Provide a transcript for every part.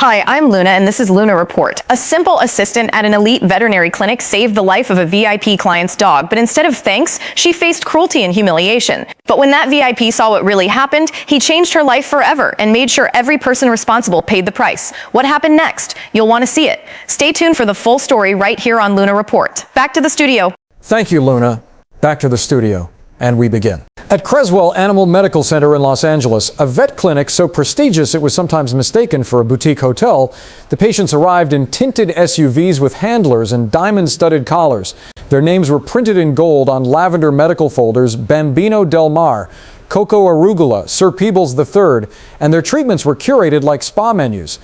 Hi, I'm Luna, and this is Luna Report. A simple assistant at an elite veterinary clinic saved the life of a VIP client's dog, but instead of thanks, she faced cruelty and humiliation. But when that VIP saw what really happened, he changed her life forever and made sure every person responsible paid the price. What happened next? You'll want to see it. Stay tuned for the full story right here on Luna Report. Back to the studio. Thank you, Luna. Back to the studio. And we begin. At Creswell Animal Medical Center in Los Angeles, a vet clinic so prestigious it was sometimes mistaken for a boutique hotel, the patients arrived in tinted SUVs with handlers and diamond-studded collars. Their names were printed in gold on lavender medical folders: Bambino Del Mar, Coco Arugula, Sir Peebles III, and their treatments were curated like spa menus.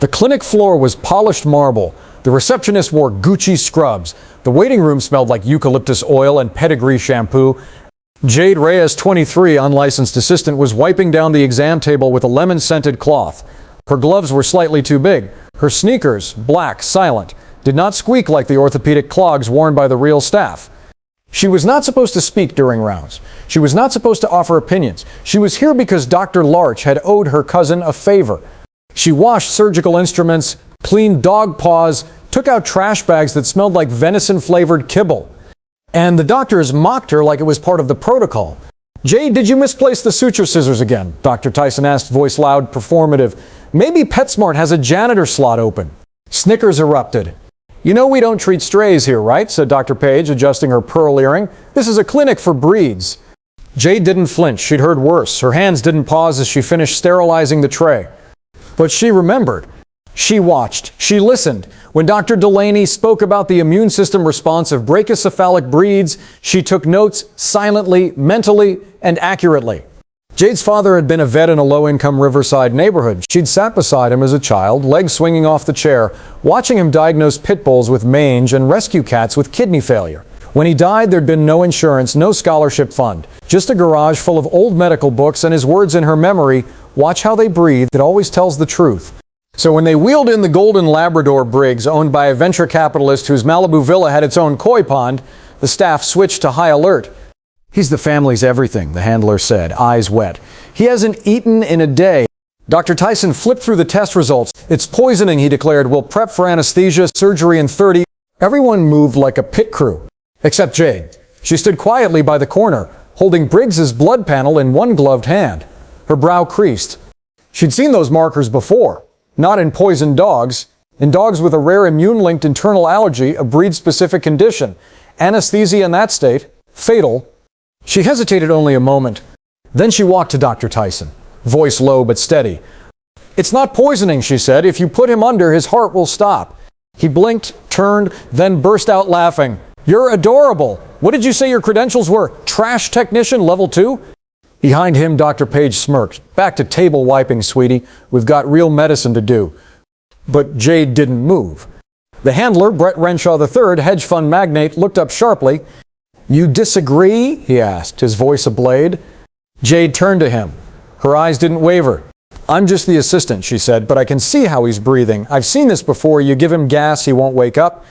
The clinic floor was polished marble. The receptionist wore Gucci scrubs. The waiting room smelled like eucalyptus oil and pedigree shampoo. Jade Reyes, 23, unlicensed assistant, was wiping down the exam table with a lemon-scented cloth. Her gloves were slightly too big. Her sneakers, black, silent, did not squeak like the orthopedic clogs worn by the real staff. She was not supposed to speak during rounds. She was not supposed to offer opinions. She was here because Dr. Larch had owed her cousin a favor. She washed surgical instruments, cleaned dog paws, took out trash bags that smelled like venison-flavored kibble. And the doctors mocked her like it was part of the protocol. "Jade, did you misplace the suture scissors again?" Dr. Tyson asked, voice loud, performative. "Maybe PetSmart has a janitor slot open." Snickers erupted. "You know we don't treat strays here, right?" said Dr. Page, adjusting her pearl earring. "This is a clinic for breeds." Jade didn't flinch. She'd heard worse. Her hands didn't pause as she finished sterilizing the tray. But she remembered. She watched. She listened. When Dr. Delaney spoke about the immune system response of brachycephalic breeds, she took notes silently, mentally, and accurately. Jade's father had been a vet in a low-income Riverside neighborhood. She'd sat beside him as a child, legs swinging off the chair, watching him diagnose pit bulls with mange and rescue cats with kidney failure. When he died, there'd been no insurance, no scholarship fund, just a garage full of old medical books and his words in her memory: "Watch how they breathe, it always tells the truth." So when they wheeled in the golden Labrador Briggs, owned by a venture capitalist whose Malibu villa had its own koi pond, the staff switched to high alert. "He's the family's everything," the handler said, eyes wet. "He hasn't eaten in a day." Dr. Tyson flipped through the test results. "It's poisoning," he declared. "We'll prep for anesthesia, surgery in 30. Everyone moved like a pit crew, except Jade. She stood quietly by the corner, holding Briggs's blood panel in one gloved hand. Her brow creased. She'd seen those markers before. Not in poisoned dogs. In dogs with a rare immune-linked internal allergy, a breed-specific condition. Anesthesia in that state, fatal. She hesitated only a moment. Then she walked to Dr. Tyson, voice low but steady. "It's not poisoning," she said. "If you put him under, his heart will stop." He blinked, turned, then burst out laughing. "You're adorable. What did you say your credentials were? Trash technician level 2? Behind him, Dr. Page smirked. "Back to table wiping, sweetie. We've got real medicine to do." But Jade didn't move. The handler, Brett Renshaw III, hedge fund magnate, looked up sharply. "You disagree?" he asked, his voice a blade. Jade turned to him. Her eyes didn't waver. "I'm just the assistant," she said, "but I can see how he's breathing. I've seen this before. You give him gas, he won't wake up."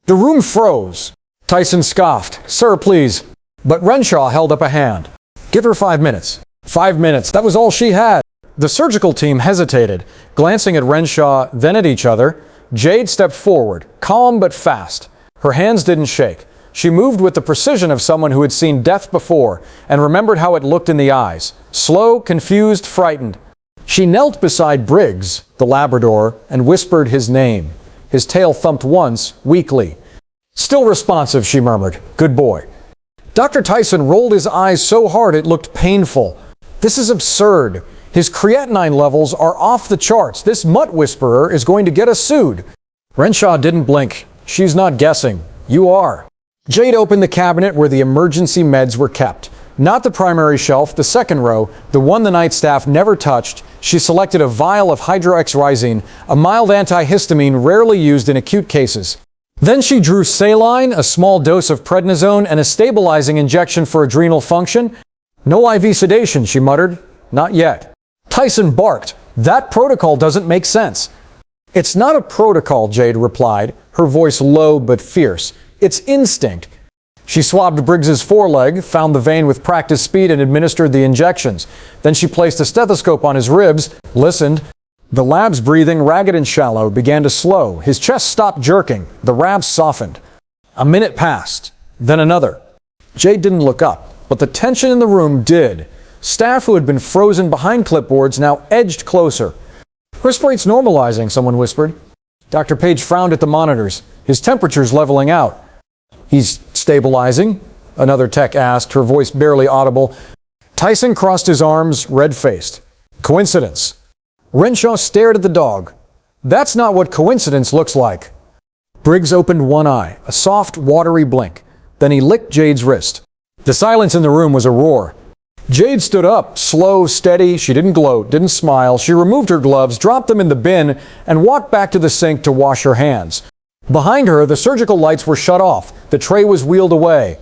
The room froze. Tyson scoffed. "Sir, please." But Renshaw held up a hand. "Give her 5 minutes." 5 minutes. That was all she had. The surgical team hesitated, glancing at Renshaw, then at each other. Jade stepped forward, calm but fast. Her hands didn't shake. She moved with the precision of someone who had seen death before and remembered how it looked in the eyes. Slow, confused, frightened. She knelt beside Briggs, the Labrador, and whispered his name. His tail thumped once, weakly. "Still responsive," she murmured. "Good boy." Dr. Tyson rolled his eyes so hard it looked painful. "This is absurd. His creatinine levels are off the charts. This mutt whisperer is going to get us sued." Renshaw didn't blink. "She's not guessing. You are." Jade opened the cabinet where the emergency meds were kept. Not the primary shelf, the second row, the one the night staff never touched. She selected a vial of hydroxyzine, a mild antihistamine rarely used in acute cases. Then she drew saline, a small dose of prednisone, and a stabilizing injection for adrenal function. "No IV sedation," she muttered. "Not yet." Tyson barked. "That protocol doesn't make sense." "It's not a protocol," Jade replied, her voice low but fierce. "It's instinct." She swabbed Briggs's foreleg, found the vein with practiced speed, and administered the injections. Then she placed a stethoscope on his ribs, listened. The lab's breathing, ragged and shallow, began to slow. His chest stopped jerking. The rabs softened. A minute passed, then another. Jade didn't look up, but the tension in the room did. Staff who had been frozen behind clipboards now edged closer. "Wrist rate's normalizing," someone whispered. Dr. Page frowned at the monitors. His temperature's leveling out. "He's stabilizing?" another tech asked, her voice barely audible. Tyson crossed his arms, red-faced. "Coincidence." Renshaw stared at the dog. "That's not what coincidence looks like." Briggs opened one eye, a soft, watery blink. Then he licked Jade's wrist. The silence in the room was a roar. Jade stood up, slow, steady. She didn't gloat, didn't smile. She removed her gloves, dropped them in the bin, and walked back to the sink to wash her hands. Behind her, the surgical lights were shut off. The tray was wheeled away.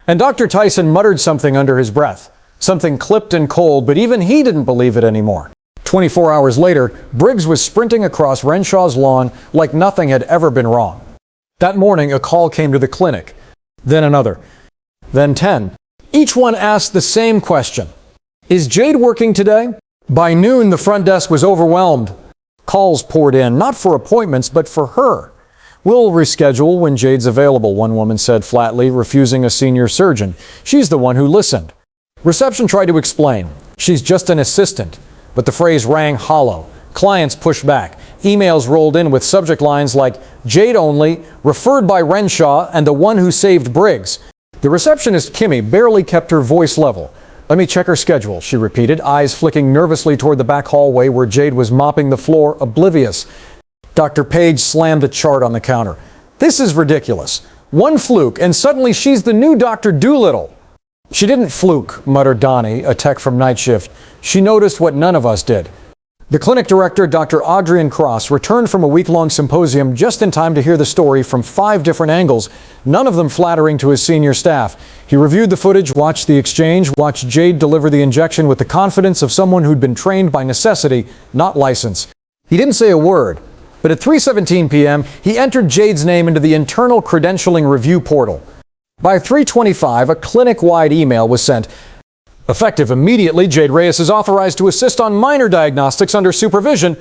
And Dr. Tyson muttered something under his breath. Something clipped and cold, but even he didn't believe it anymore. 24 hours later, Briggs was sprinting across Renshaw's lawn like nothing had ever been wrong. That morning, a call came to the clinic. Then another. Then 10. Each one asked the same question. "Is Jade working today?" By noon, the front desk was overwhelmed. Calls poured in, not for appointments, but for her. "We'll reschedule when Jade's available," one woman said flatly, refusing a senior surgeon. She's the one who listened. Reception tried to explain. "She's just an assistant." But the phrase rang hollow. Clients pushed back. Emails rolled in with subject lines like "Jade only," "referred by Renshaw," and "the one who saved Briggs." The receptionist, Kimmy, barely kept her voice level. "Let me check her schedule," she repeated, eyes flicking nervously toward the back hallway where Jade was mopping the floor, oblivious. Dr. Page slammed the chart on the counter. "This is ridiculous. One fluke, and suddenly she's the new Dr. Doolittle." "She didn't fluke," muttered Donnie, a tech from night shift. "She noticed what none of us did." The clinic director, Dr. Adrian Cross, returned from a week-long symposium just in time to hear the story from 5 different angles, none of them flattering to his senior staff. He reviewed the footage, watched the exchange, watched Jade deliver the injection with the confidence of someone who'd been trained by necessity, not license. He didn't say a word, but at 3:17 p.m., he entered Jade's name into the internal credentialing review portal. By 3:25, a clinic-wide email was sent. Effective immediately, Jade Reyes is authorized to assist on minor diagnostics under supervision.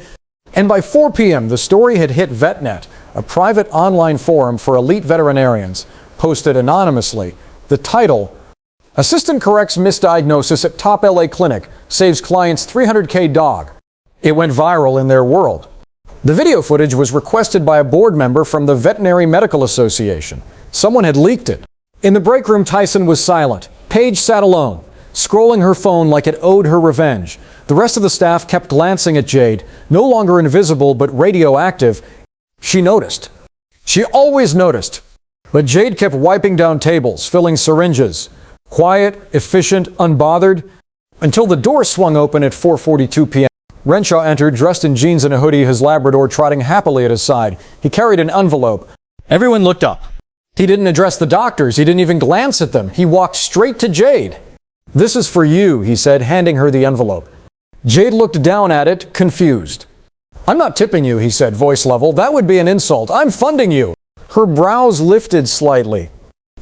And by 4 p.m., the story had hit VetNet, a private online forum for elite veterinarians, posted anonymously. The title, "Assistant corrects misdiagnosis at top LA clinic, saves client's $300K dog." It went viral in their world. The video footage was requested by a board member from the Veterinary Medical Association. Someone had leaked it. In the break room, Tyson was silent. Paige sat alone, scrolling her phone like it owed her revenge. The rest of the staff kept glancing at Jade, no longer invisible but radioactive. She noticed. She always noticed. But Jade kept wiping down tables, filling syringes. Quiet, efficient, unbothered, until the door swung open at 4:42 p.m. Renshaw entered, dressed in jeans and a hoodie, his Labrador trotting happily at his side. He carried an envelope. Everyone looked up. He didn't address the doctors. He didn't even glance at them. He walked straight to Jade. "This is for you," he said, handing her the envelope. Jade looked down at it, confused. "I'm not tipping you," he said, voice level. "That would be an insult. I'm funding you." Her brows lifted slightly.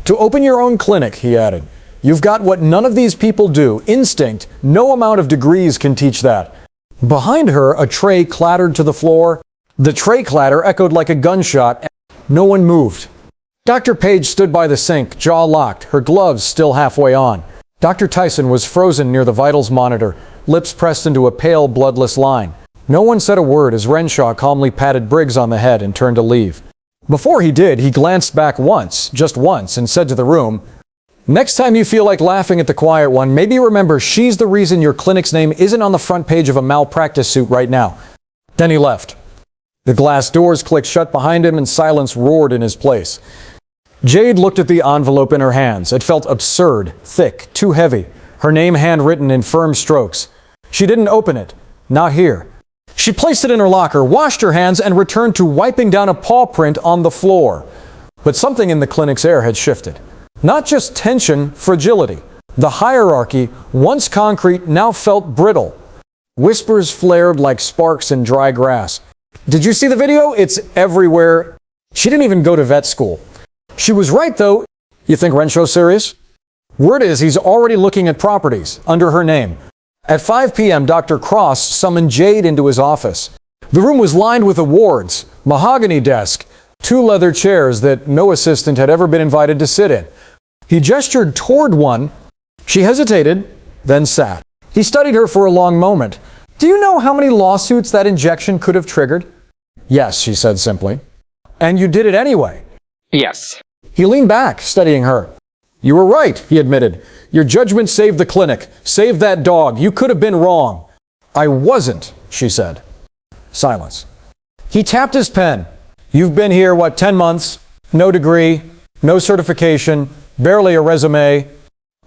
"To open your own clinic," he added. "You've got what none of these people do, instinct. No amount of degrees can teach that." Behind her, a tray clattered to the floor. The tray clatter echoed like a gunshot. No one moved. Dr. Page stood by the sink, jaw locked, her gloves still halfway on. Dr. Tyson was frozen near the vitals monitor, lips pressed into a pale, bloodless line. No one said a word as Renshaw calmly patted Briggs on the head and turned to leave. Before he did, he glanced back once, just once, and said to the room, "Next time you feel like laughing at the quiet one, maybe remember she's the reason your clinic's name isn't on the front page of a malpractice suit right now." Then he left. The glass doors clicked shut behind him and silence roared in his place. Jade looked at the envelope in her hands. It felt absurd, thick, too heavy, her name handwritten in firm strokes. She didn't open it. Not here. She placed it in her locker, washed her hands, and returned to wiping down a paw print on the floor. But something in the clinic's air had shifted. Not just tension, fragility. The hierarchy, once concrete, now felt brittle. Whispers flared like sparks in dry grass. "Did you see the video? It's everywhere." She didn't even go to vet school. She was right, though. "You think Renshaw's serious?" Word is he's already looking at properties under her name. At 5 p.m., Dr. Cross summoned Jade into his office. The room was lined with awards, mahogany desk, 2 leather chairs that no assistant had ever been invited to sit in. He gestured toward one. She hesitated, then sat. He studied her for a long moment. Do you know how many lawsuits that injection could have triggered? Yes, she said simply. And you did it anyway. Yes. He leaned back, studying her. You were right, he admitted. Your judgment saved the clinic, saved that dog. You could have been wrong. I wasn't, she said. Silence. He tapped his pen. You've been here, 10 months? No degree, no certification, barely a resume.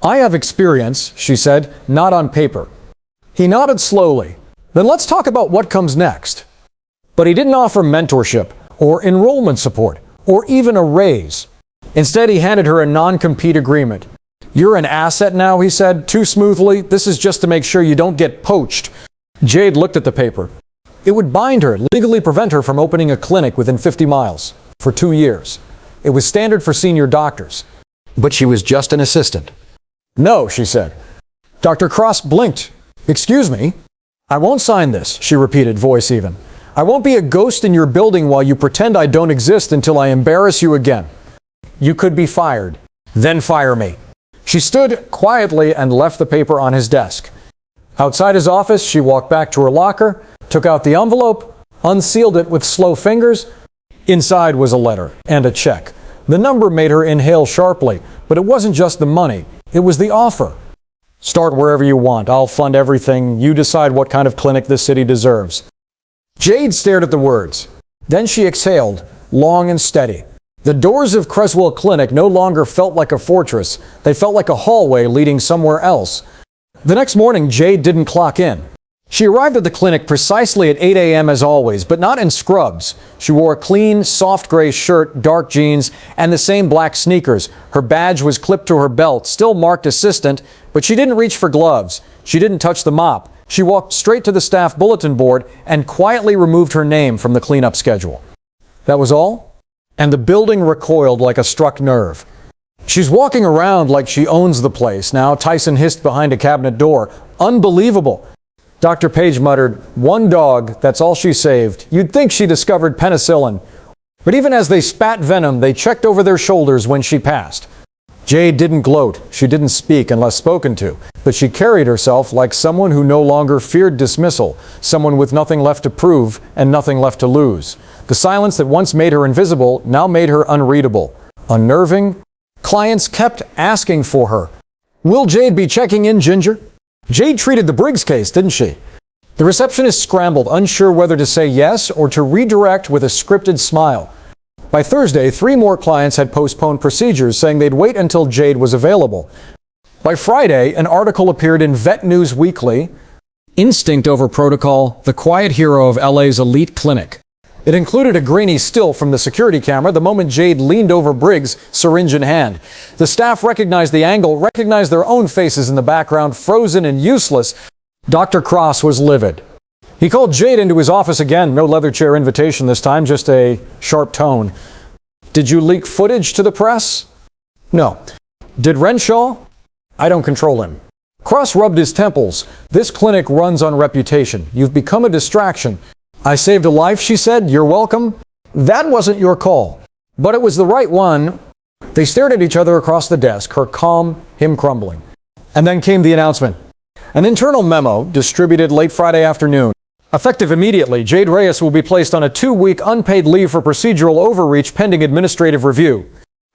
I have experience, she said, not on paper. He nodded slowly. Then let's talk about what comes next. But he didn't offer mentorship or enrollment support or even a raise. Instead, he handed her a non-compete agreement. You're an asset now, he said, too smoothly. This is just to make sure you don't get poached. Jade looked at the paper. It would bind her, legally prevent her from opening a clinic within 50 miles for 2 years. It was standard for senior doctors. But she was just an assistant. No, she said. Dr. Cross blinked. Excuse me? I won't sign this, she repeated, voice even. I won't be a ghost in your building while you pretend I don't exist until I embarrass you again. You could be fired. Then fire me. She stood quietly and left the paper on his desk. Outside his office, she walked back to her locker, took out the envelope, unsealed it with slow fingers. Inside was a letter and a check. The number made her inhale sharply, but it wasn't just the money. It was the offer. Start wherever you want. I'll fund everything. You decide what kind of clinic this city deserves. Jade stared at the words. Then she exhaled, long and steady. The doors of Creswell Clinic no longer felt like a fortress. They felt like a hallway leading somewhere else. The next morning, Jade didn't clock in. She arrived at the clinic precisely at 8 a.m. as always, but not in scrubs. She wore a clean, soft gray shirt, dark jeans, and the same black sneakers. Her badge was clipped to her belt, still marked assistant, but she didn't reach for gloves. She didn't touch the mop. She walked straight to the staff bulletin board and quietly removed her name from the cleanup schedule. That was all, and the building recoiled like a struck nerve. She's walking around like she owns the place now, Tyson hissed behind a cabinet door. Unbelievable. Dr. Page muttered, 1 dog, that's all she saved. You'd think she discovered penicillin. But even as they spat venom, they checked over their shoulders when she passed. Jade didn't gloat. She didn't speak unless spoken to. But she carried herself like someone who no longer feared dismissal, someone with nothing left to prove and nothing left to lose. The silence that once made her invisible now made her unreadable. Unnerving. Clients kept asking for her. Will Jade be checking in, Ginger? Jade treated the Briggs case, didn't she? The receptionist scrambled, unsure whether to say yes or to redirect with a scripted smile. By Thursday, 3 more clients had postponed procedures, saying they'd wait until Jade was available. By Friday, an article appeared in Vet News Weekly, Instinct Over Protocol, the quiet hero of LA's elite clinic. It included a grainy still from the security camera the moment Jade leaned over Briggs, syringe in hand. The staff recognized the angle, recognized their own faces in the background, frozen and useless. Dr. Cross was livid. He called Jade into his office again, no leather chair invitation this time, just a sharp tone. Did you leak footage to the press? No. Did Renshaw? I don't control him. Cross rubbed his temples. This clinic runs on reputation. You've become a distraction. I saved a life, she said. You're welcome. That wasn't your call. But it was the right one. They stared at each other across the desk, her calm, him crumbling. And then came the announcement. An internal memo distributed late Friday afternoon. Effective immediately, Jade Reyes will be placed on a 2-week unpaid leave for procedural overreach pending administrative review.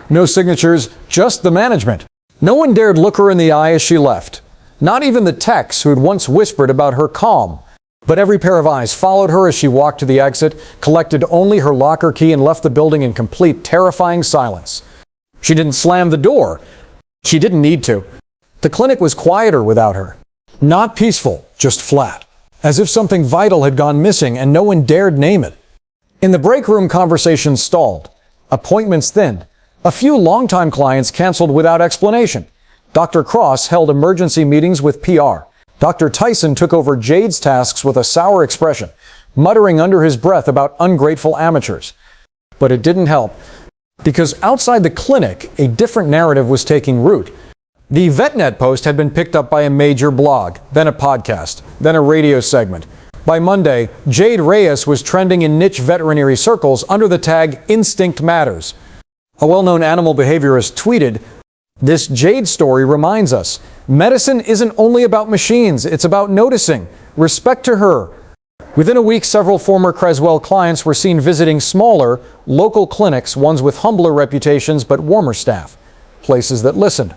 No signatures, just the management. No one dared look her in the eye as she left. Not even the techs who had once whispered about her calm. But every pair of eyes followed her as she walked to the exit, collected only her locker key, and left the building in complete, terrifying silence. She didn't slam the door. She didn't need to. The clinic was quieter without her. Not peaceful, just flat. As if something vital had gone missing and no one dared name it. In the break room, conversations stalled. Appointments thinned. A few longtime clients canceled without explanation. Dr. Cross held emergency meetings with PR. Dr. Tyson took over Jade's tasks with a sour expression, muttering under his breath about ungrateful amateurs. But it didn't help, because outside the clinic, a different narrative was taking root. The VetNet post had been picked up by a major blog, then a podcast, then a radio segment. By Monday, Jade Reyes was trending in niche veterinary circles under the tag Instinct Matters. A well-known animal behaviorist tweeted, "This Jade story reminds us, medicine isn't only about machines, it's about noticing. Respect to her." Within a week, several former Creswell clients were seen visiting smaller, local clinics, ones with humbler reputations but warmer staff, places that listened.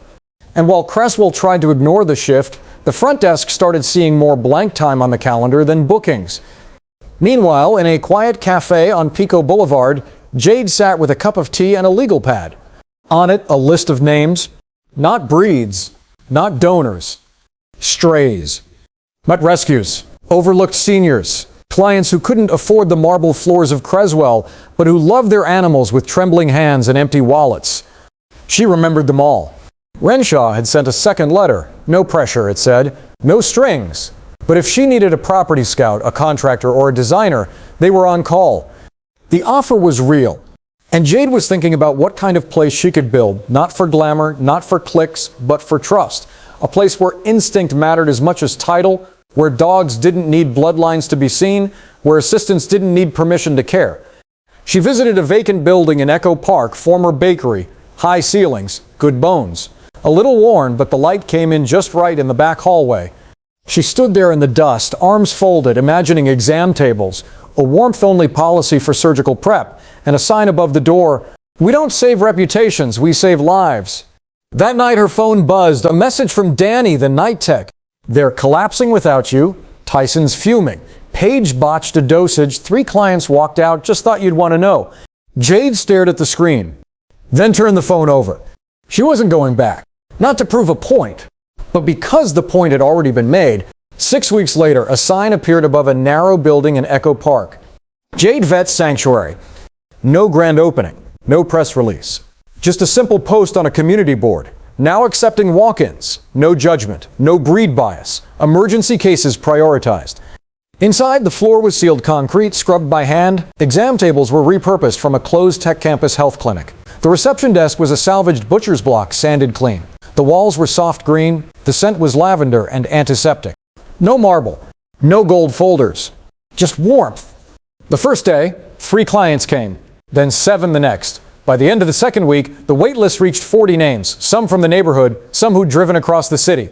And while Creswell tried to ignore the shift, the front desk started seeing more blank time on the calendar than bookings. Meanwhile, in a quiet cafe on Pico Boulevard, Jade sat with a cup of tea and a legal pad. On it, a list of names, not breeds, not donors, strays, mutt rescues, overlooked seniors, clients who couldn't afford the marble floors of Creswell, but who loved their animals with trembling hands and empty wallets. She remembered them all. Renshaw had sent a second letter. No pressure, it said. No strings. But if she needed a property scout, a contractor, or a designer, they were on call. The offer was real. And Jade was thinking about what kind of place she could build, not for glamour, not for clicks, but for trust. A place where instinct mattered as much as title, where dogs didn't need bloodlines to be seen, where assistants didn't need permission to care. She visited a vacant building in Echo Park, former bakery, high ceilings, good bones. A little worn, but the light came in just right in the back hallway. She stood there in the dust, arms folded, imagining exam tables, a warmth-only policy for surgical prep, and a sign above the door, "We don't save reputations, we save lives." That night her phone buzzed, a message from Danny, the night tech. "They're collapsing without you." Tyson's fuming. Paige botched a dosage. 3 clients walked out, just thought you'd want to know. Jade stared at the screen, then turned the phone over. She wasn't going back. Not to prove a point, but because the point had already been made. 6 weeks later, a sign appeared above a narrow building in Echo Park. Jade Vet Sanctuary. No grand opening, no press release. Just a simple post on a community board. Now accepting walk-ins. No judgment, no breed bias. Emergency cases prioritized. Inside, the floor was sealed concrete, scrubbed by hand. Exam tables were repurposed from a closed Tech Campus health clinic. The reception desk was a salvaged butcher's block, sanded clean. The walls were soft green. The scent was lavender and antiseptic. No marble. No gold folders. Just warmth. The first day, 3 clients came. Then 7 the next. By the end of the second week, the wait list reached 40 names, some from the neighborhood, some who'd driven across the city.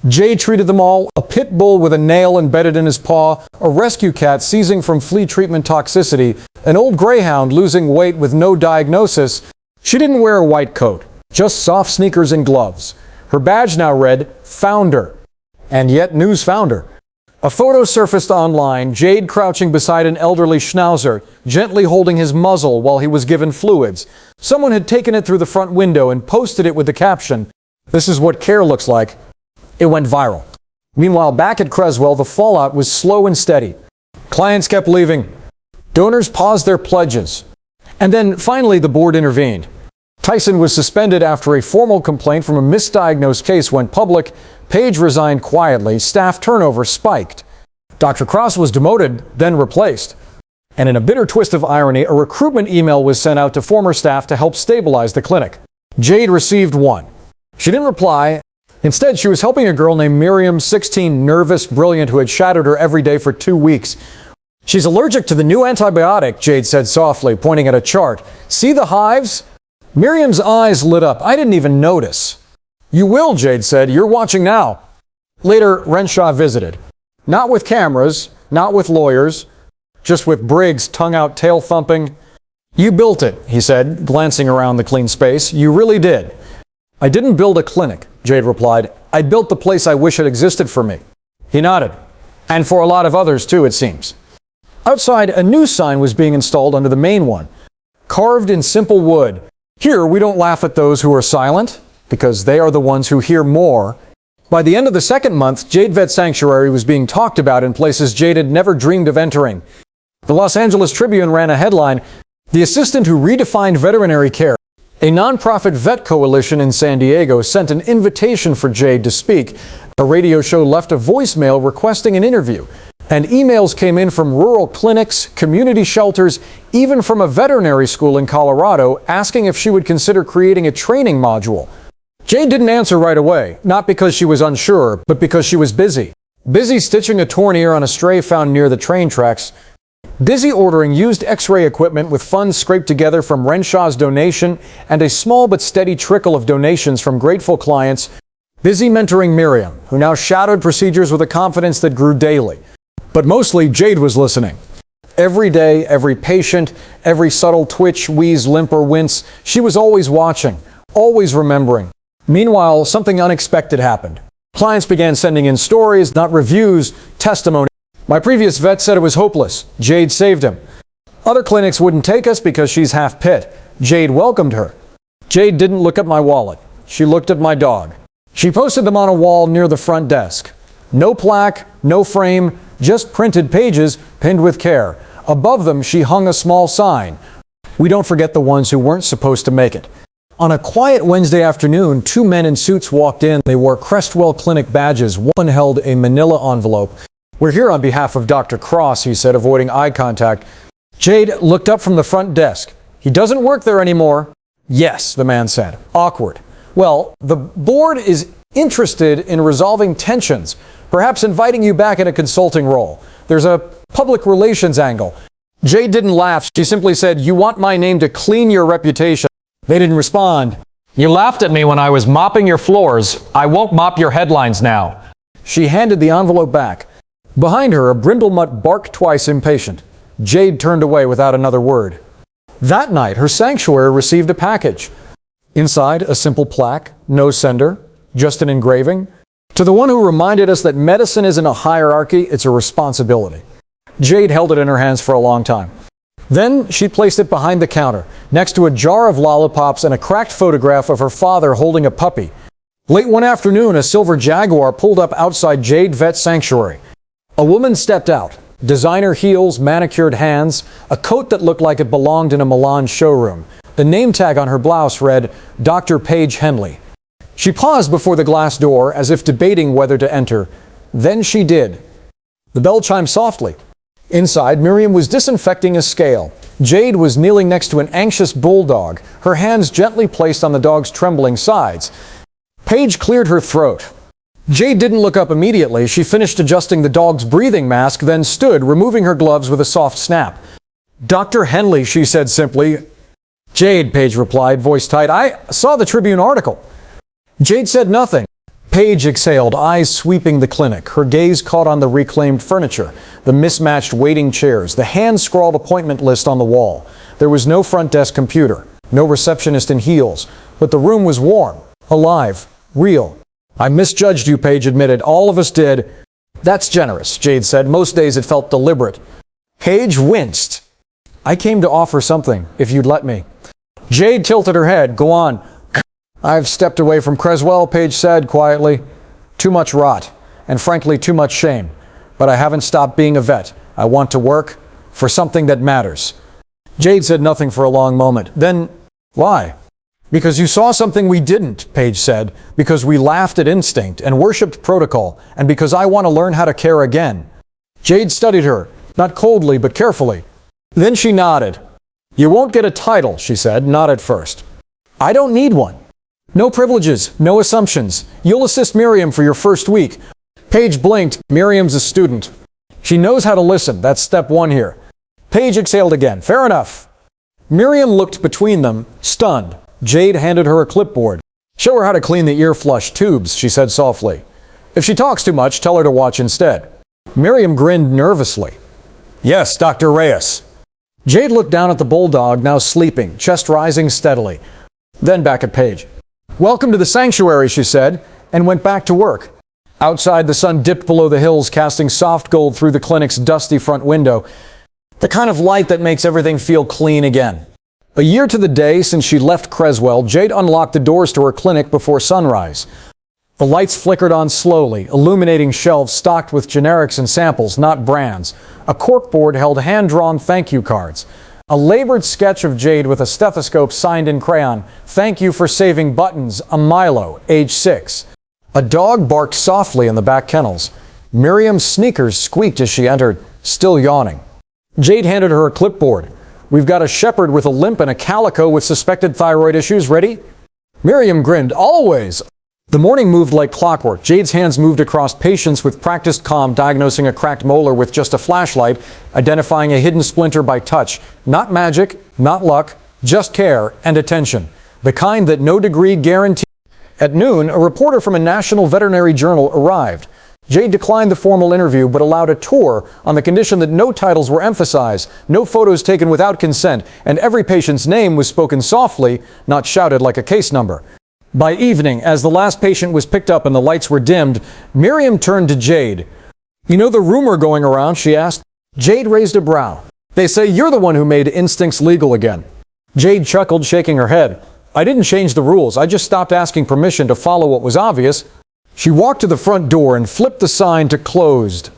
Jade treated them all, a pit bull with a nail embedded in his paw, a rescue cat seizing from flea treatment toxicity, an old greyhound losing weight with no diagnosis. She didn't wear a white coat, just soft sneakers and gloves. Her badge now read, Founder. And yet news found her. A photo surfaced online, Jade crouching beside an elderly schnauzer, gently holding his muzzle while he was given fluids. Someone had taken it through the front window and posted it with the caption, "This is what care looks like." It went viral. Meanwhile, back at Creswell, the fallout was slow and steady. Clients kept leaving. Donors paused their pledges. And then finally the board intervened. Tyson was suspended after a formal complaint from a misdiagnosed case went public. Paige resigned quietly. Staff turnover spiked. Dr. Cross was demoted, then replaced. And in a bitter twist of irony, a recruitment email was sent out to former staff to help stabilize the clinic. Jade received one. She didn't reply. Instead, she was helping a girl named Miriam, 16, nervous, brilliant, who had shadowed her every day for 2 weeks. "She's allergic to the new antibiotic," Jade said softly, pointing at a chart. "See the hives?" Miriam's eyes lit up. "I didn't even notice." "You will," Jade said. "You're watching now." Later, Renshaw visited. Not with cameras, not with lawyers, just with Briggs, tongue out, tail thumping. "You built it," he said, glancing around the clean space. "You really did." "I didn't build a clinic," Jade replied. "I built the place I wish had existed for me." He nodded. "And for a lot of others, too, it seems." Outside, a new sign was being installed under the main one. Carved in simple wood. "Here, we don't laugh at those who are silent, because they are the ones who hear more." By the end of the second month, Jade Vet Sanctuary was being talked about in places Jade had never dreamed of entering. The Los Angeles Tribune ran a headline, "The assistant who redefined veterinary care." A nonprofit vet coalition in San Diego sent an invitation for Jade to speak. A radio show left a voicemail requesting an interview. And emails came in from rural clinics, community shelters, even from a veterinary school in Colorado, asking if she would consider creating a training module. Jade didn't answer right away, not because she was unsure, but because she was busy. Busy stitching a torn ear on a stray found near the train tracks. Busy ordering used x-ray equipment with funds scraped together from Renshaw's donation and a small but steady trickle of donations from grateful clients. Busy mentoring Miriam, who now shadowed procedures with a confidence that grew daily. But mostly, Jade was listening. Every day, every patient, every subtle twitch, wheeze, limp, or wince, she was always watching, always remembering. Meanwhile, something unexpected happened. Clients began sending in stories, not reviews, testimony. My previous vet said it was hopeless. Jade saved him. Other clinics wouldn't take us because she's half pit. Jade welcomed her. Jade didn't look at my wallet. She looked at my dog. She posted them on a wall near the front desk. No plaque, no frame, just printed pages pinned with care. Above them, she hung a small sign. We don't forget the ones who weren't supposed to make it. On a quiet Wednesday afternoon, two men in suits walked in. They wore Crestwell Clinic badges. One held a manila envelope. We're here on behalf of Dr. Cross, he said, avoiding eye contact. Jade looked up from the front desk. He doesn't work there anymore. Yes, the man said. Awkward. Well, the board is interested in resolving tensions, perhaps inviting you back in a consulting role. There's a public relations angle. Jade didn't laugh. She simply said, "You want my name to clean your reputation." They didn't respond. You laughed at me when I was mopping your floors. I won't mop your headlines now. She handed the envelope back. Behind her, a brindlemutt barked twice, impatient. Jade turned away without another word. That night, her sanctuary received a package. Inside, a simple plaque, no sender, just an engraving. To the one who reminded us that medicine isn't a hierarchy, it's a responsibility. Jade held it in her hands for a long time. Then she placed it behind the counter, next to a jar of lollipops and a cracked photograph of her father holding a puppy. Late one afternoon, a silver Jaguar pulled up outside Jade Vet Sanctuary. A woman stepped out. Designer heels, manicured hands, a coat that looked like it belonged in a Milan showroom. The name tag on her blouse read, Dr. Paige Henley. She paused before the glass door as if debating whether to enter. Then she did. The bell chimed softly. Inside, Miriam was disinfecting a scale. Jade was kneeling next to an anxious bulldog, her hands gently placed on the dog's trembling sides. Paige cleared her throat. Jade didn't look up immediately. She finished adjusting the dog's breathing mask, then stood, removing her gloves with a soft snap. Dr. Henley, she said simply. Jade, Paige replied, voice tight. I saw the Tribune article. Jade said nothing. Paige exhaled, eyes sweeping the clinic. Her gaze caught on the reclaimed furniture, the mismatched waiting chairs, the hand-scrawled appointment list on the wall. There was no front desk computer, no receptionist in heels, but the room was warm, alive, real. I misjudged you, Paige admitted. All of us did. That's generous, Jade said. Most days it felt deliberate. Paige winced. I came to offer something, if you'd let me. Jade tilted her head. Go on. I've stepped away from Creswell, Paige said quietly. Too much rot, and frankly, too much shame. But I haven't stopped being a vet. I want to work for something that matters. Jade said nothing for a long moment. Then, why? Because you saw something we didn't, Paige said. Because we laughed at instinct and worshipped protocol. And because I want to learn how to care again. Jade studied her, not coldly, but carefully. Then she nodded. You won't get a title, she said, not at first. I don't need one. No privileges, no assumptions. You'll assist Miriam for your first week. Paige blinked. Miriam's a student. She knows how to listen. That's step one here. Paige exhaled again. Fair enough. Miriam looked between them, stunned. Jade handed her a clipboard. Show her how to clean the ear flush tubes, she said softly. If she talks too much, tell her to watch instead. Miriam grinned nervously. Yes, Dr. Reyes. Jade looked down at the bulldog, now sleeping, chest rising steadily. Then back at Paige. Welcome to the sanctuary, she said, and went back to work. Outside, the sun dipped below the hills, casting soft gold through the clinic's dusty front window. The kind of light that makes everything feel clean again. A year to the day since she left Creswell, Jade unlocked the doors to her clinic before sunrise. The lights flickered on slowly, illuminating shelves stocked with generics and samples, not brands. A corkboard held hand-drawn thank you cards. A labored sketch of Jade with a stethoscope signed in crayon. Thank you for saving Buttons, a Milo, age 6. A dog barked softly in the back kennels. Miriam's sneakers squeaked as she entered, still yawning. Jade handed her a clipboard. We've got a shepherd with a limp and a calico with suspected thyroid issues. Ready? Miriam grinned. Always. The morning moved like clockwork. Jade's hands moved across patients with practiced calm, diagnosing a cracked molar with just a flashlight, identifying a hidden splinter by touch. Not magic, not luck, just care and attention. The kind that no degree guarantees. At noon, a reporter from a national veterinary journal arrived. Jade declined the formal interview but allowed a tour on the condition that no titles were emphasized, no photos taken without consent, and every patient's name was spoken softly, not shouted like a case number. By evening, as the last patient was picked up and the lights were dimmed, Miriam turned to Jade. "You know the rumor going around?" she asked. Jade raised a brow. "They say you're the one who made instincts legal again." Jade chuckled, shaking her head. "I didn't change the rules. I just stopped asking permission to follow what was obvious." She walked to the front door and flipped the sign to closed.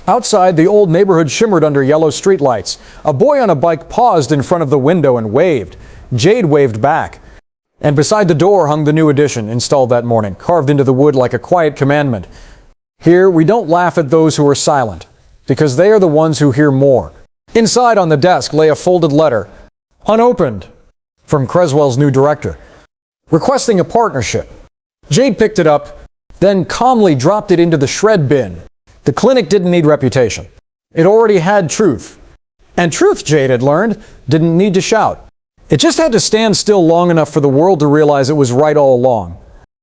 Outside, the old neighborhood shimmered under yellow streetlights. A boy on a bike paused in front of the window and waved. Jade waved back. And beside the door hung the new edition, installed that morning, carved into the wood like a quiet commandment. "Here, we don't laugh at those who are silent, because they are the ones who hear more." Inside on the desk lay a folded letter, unopened, from Creswell's new director, requesting a partnership. Jade picked it up, then calmly dropped it into the shred bin. The clinic didn't need reputation. It already had truth. And truth, Jade had learned, didn't need to shout. It just had to stand still long enough for the world to realize it was right all along.